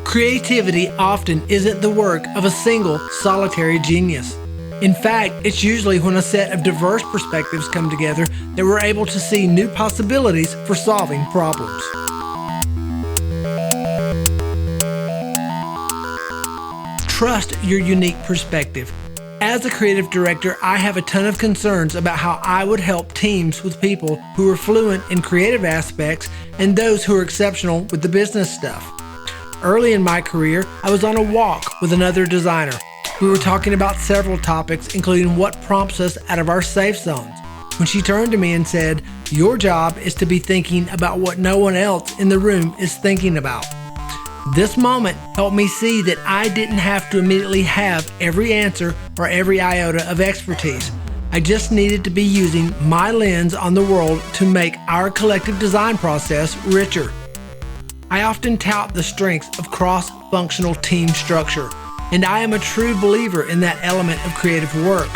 Creativity often isn't the work of a single, solitary genius. In fact, it's usually when a set of diverse perspectives come together that we're able to see new possibilities for solving problems. Trust your unique perspective. As a creative director, I have a ton of concerns about how I would help teams with people who are fluent in creative aspects and those who are exceptional with the business stuff. Early in my career, I was on a walk with another designer. We were talking about several topics, including what prompts us out of our safe zones. When she turned to me and said, "Your job is to be thinking about what no one else in the room is thinking about." This moment helped me see that I didn't have to immediately have every answer or every iota of expertise. I just needed to be using my lens on the world to make our collective design process richer. I often tout the strengths of cross-functional team structure, and I am a true believer in that element of creative work.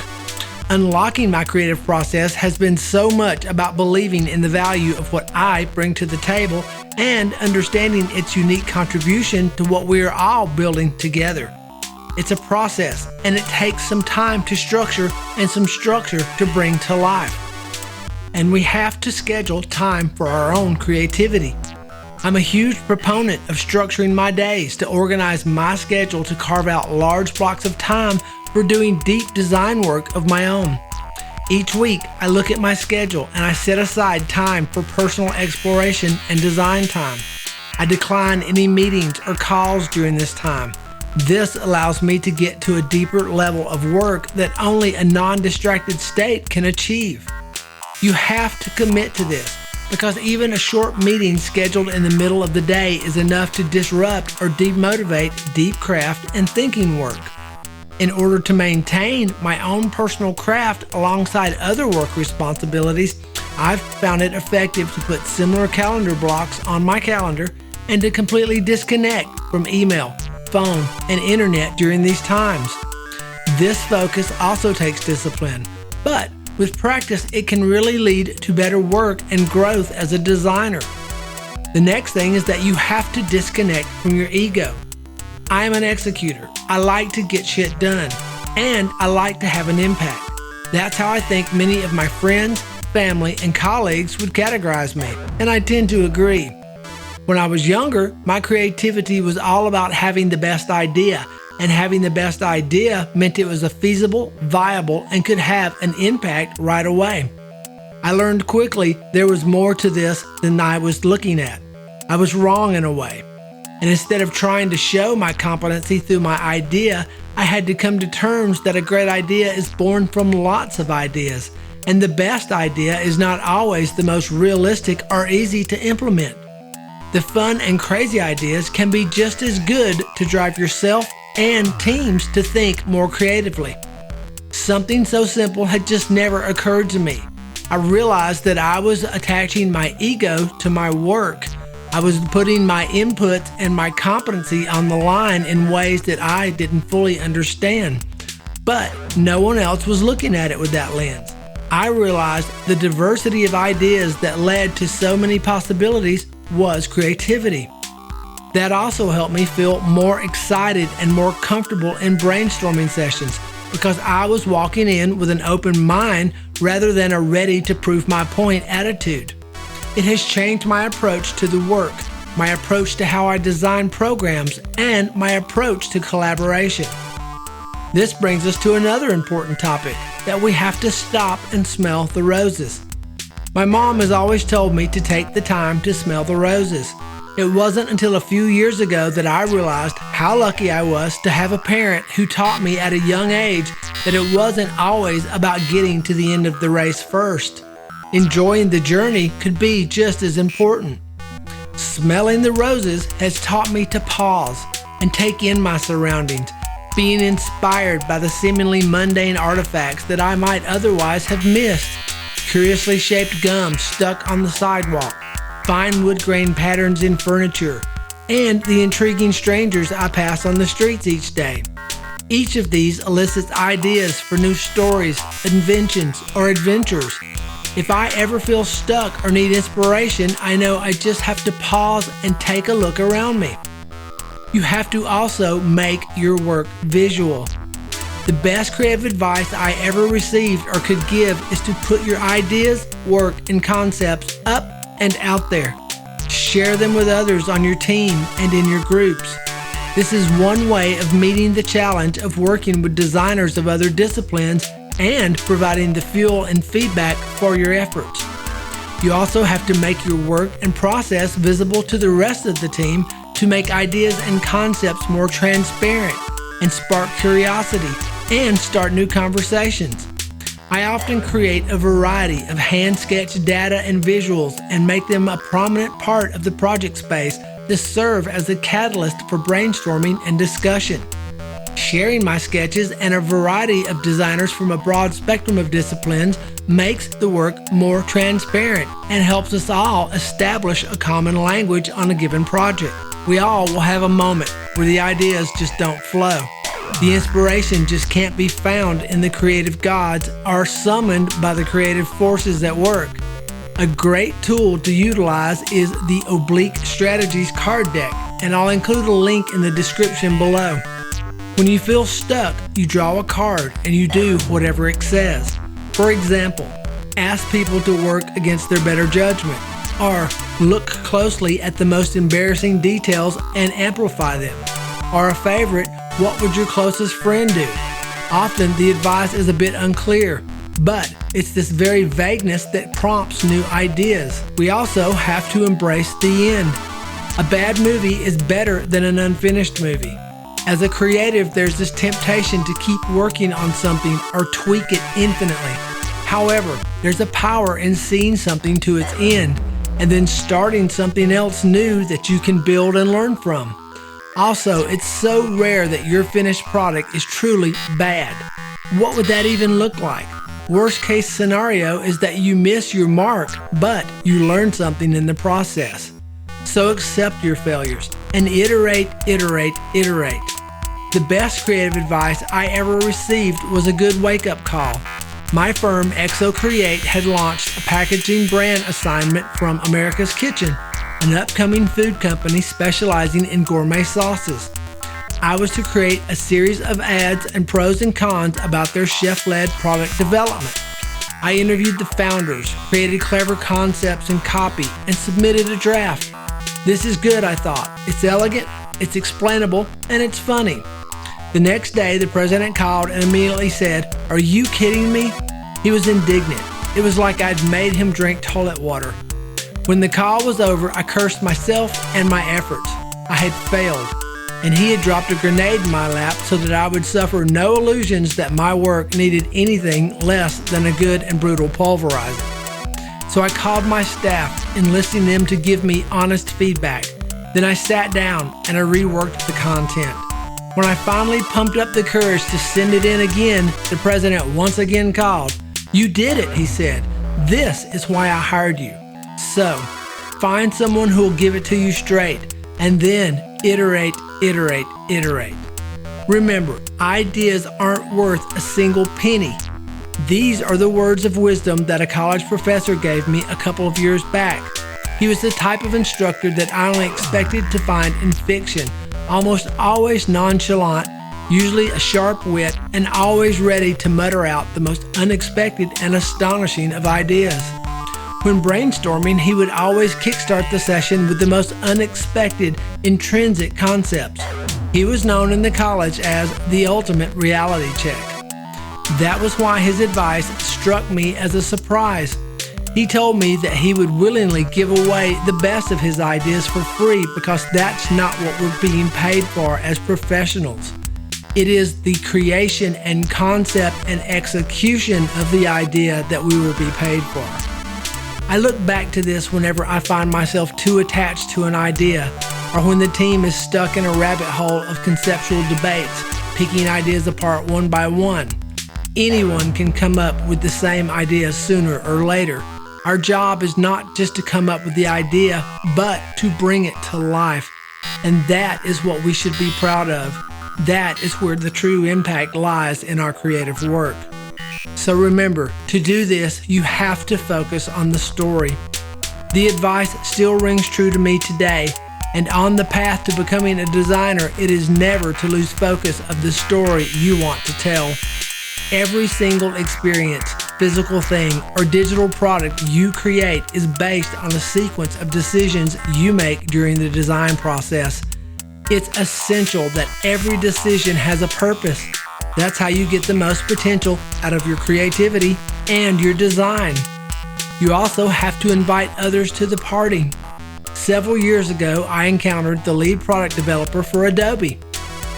Unlocking my creative process has been so much about believing in the value of what I bring to the table and understanding its unique contribution to what we are all building together. It's a process, and it takes some time to structure and some structure to bring to life. And we have to schedule time for our own creativity. I'm a huge proponent of structuring my days to organize my schedule to carve out large blocks of time for doing deep design work of my own. Each week, I look at my schedule and I set aside time for personal exploration and design time. I decline any meetings or calls during this time. This allows me to get to a deeper level of work that only a non-distracted state can achieve. You have to commit to this, because even a short meeting scheduled in the middle of the day is enough to disrupt or demotivate deep craft and thinking work. In order to maintain my own personal craft alongside other work responsibilities, I've found it effective to put similar calendar blocks on my calendar and to completely disconnect from email, phone, and internet during these times. This focus also takes discipline, but with practice, it can really lead to better work and growth as a designer. The next thing is that you have to disconnect from your ego. I am an executor. I like to get shit done, and I like to have an impact. That's how I think many of my friends, family, and colleagues would categorize me, and I tend to agree. When I was younger, my creativity was all about having the best idea, and having the best idea meant it was a feasible, viable, and could have an impact right away. I learned quickly there was more to this than I was looking at. I was wrong in a way. And instead of trying to show my competency through my idea, I had to come to terms that a great idea is born from lots of ideas. And the best idea is not always the most realistic or easy to implement. The fun and crazy ideas can be just as good to drive yourself and teams to think more creatively. Something so simple had just never occurred to me. I realized that I was attaching my ego to my work. I was putting my inputs and my competency on the line in ways that I didn't fully understand. But no one else was looking at it with that lens. I realized the diversity of ideas that led to so many possibilities was creativity. That also helped me feel more excited and more comfortable in brainstorming sessions because I was walking in with an open mind rather than a ready to prove my point attitude. It has changed my approach to the work, my approach to how I design programs, and my approach to collaboration. This brings us to another important topic, that we have to stop and smell the roses. My mom has always told me to take the time to smell the roses. It wasn't until a few years ago that I realized how lucky I was to have a parent who taught me at a young age that it wasn't always about getting to the end of the race first. Enjoying the journey could be just as important. Smelling the roses has taught me to pause and take in my surroundings, being inspired by the seemingly mundane artifacts that I might otherwise have missed. Curiously shaped gum stuck on the sidewalk, fine wood grain patterns in furniture, and the intriguing strangers I pass on the streets each day. Each of these elicits ideas for new stories, inventions, or adventures. If I ever feel stuck or need inspiration, I know I just have to pause and take a look around me. You have to also make your work visual. The best creative advice I ever received or could give is to put your ideas, work, and concepts up and out there. Share them with others on your team and in your groups. This is one way of meeting the challenge of working with designers of other disciplines and providing the fuel and feedback for your efforts. You also have to make your work and process visible to the rest of the team to make ideas and concepts more transparent and spark curiosity and start new conversations. I often create a variety of hand-sketched data and visuals and make them a prominent part of the project space to serve as a catalyst for brainstorming and discussion. Sharing my sketches and a variety of designers from a broad spectrum of disciplines makes the work more transparent and helps us all establish a common language on a given project. We all will have a moment where the ideas just don't flow. The inspiration just can't be found in the creative gods or summoned by the creative forces at work. A great tool to utilize is the Oblique Strategies card deck, and I'll include a link in the description below. When you feel stuck, you draw a card and you do whatever it says. For example, ask people to work against their better judgment, or look closely at the most embarrassing details and amplify them. Or a favorite, what would your closest friend do? Often the advice is a bit unclear, but it's this very vagueness that prompts new ideas. We also have to embrace the end. A bad movie is better than an unfinished movie. As a creative, there's this temptation to keep working on something or tweak it infinitely. However, there's a power in seeing something to its end and then starting something else new that you can build and learn from. Also, it's so rare that your finished product is truly bad. What would that even look like? Worst case scenario is that you miss your mark, but you learn something in the process. So accept your failures and iterate, iterate, iterate. The best creative advice I ever received was a good wake-up call. My firm, Create, had launched a packaging brand assignment from America's Kitchen, an upcoming food company specializing in gourmet sauces. I was to create a series of ads and pros and cons about their chef-led product development. I interviewed the founders, created clever concepts and copy, and submitted a draft. This is good, I thought. It's elegant, it's explainable, and it's funny. The next day, the president called and immediately said, "Are you kidding me?" He was indignant. It was like I'd made him drink toilet water. When the call was over, I cursed myself and my efforts. I had failed, and he had dropped a grenade in my lap so that I would suffer no illusions that my work needed anything less than a good and brutal pulverizer. So I called my staff, enlisting them to give me honest feedback. Then I sat down and I reworked the content. When I finally pumped up the courage to send it in again, the president once again called. "You did it," he said. "This is why I hired you." So, find someone who will give it to you straight, and then iterate, iterate, iterate. Remember, ideas aren't worth a single penny. These are the words of wisdom that a college professor gave me a couple of years back. He was the type of instructor that I only expected to find in fiction, almost always nonchalant, usually a sharp wit, and always ready to mutter out the most unexpected and astonishing of ideas. When brainstorming, he would always kickstart the session with the most unexpected, intrinsic concepts. He was known in the college as the ultimate reality check. That was why his advice struck me as a surprise. He told me that he would willingly give away the best of his ideas for free because that's not what we're being paid for as professionals. It is the creation and concept and execution of the idea that we will be paid for. I look back to this whenever I find myself too attached to an idea, or when the team is stuck in a rabbit hole of conceptual debates, picking ideas apart one by one. Anyone can come up with the same idea sooner or later. Our job is not just to come up with the idea, but to bring it to life. And that is what we should be proud of. That is where the true impact lies in our creative work. So remember, to do this, you have to focus on the story. The advice still rings true to me today. And on the path to becoming a designer, it is never to lose focus of the story you want to tell. Every single experience, physical thing, or digital product you create is based on a sequence of decisions you make during the design process. It's essential that every decision has a purpose. That's how you get the most potential out of your creativity and your design. You also have to invite others to the party. Several years ago, I encountered the lead product developer for Adobe.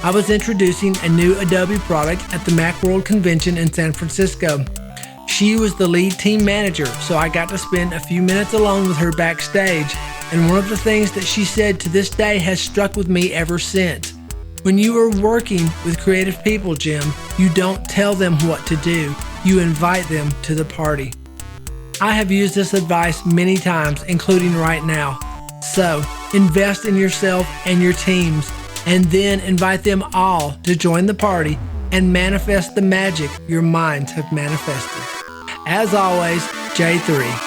I was introducing a new Adobe product at the Macworld convention in San Francisco. She was the lead team manager, so I got to spend a few minutes alone with her backstage, and one of the things that she said to this day has struck with me ever since. When you are working with creative people, Jim, you don't tell them what to do, you invite them to the party. I have used this advice many times, including right now. So, invest in yourself and your teams, and then invite them all to join the party and manifest the magic your minds have manifested. As always, J3.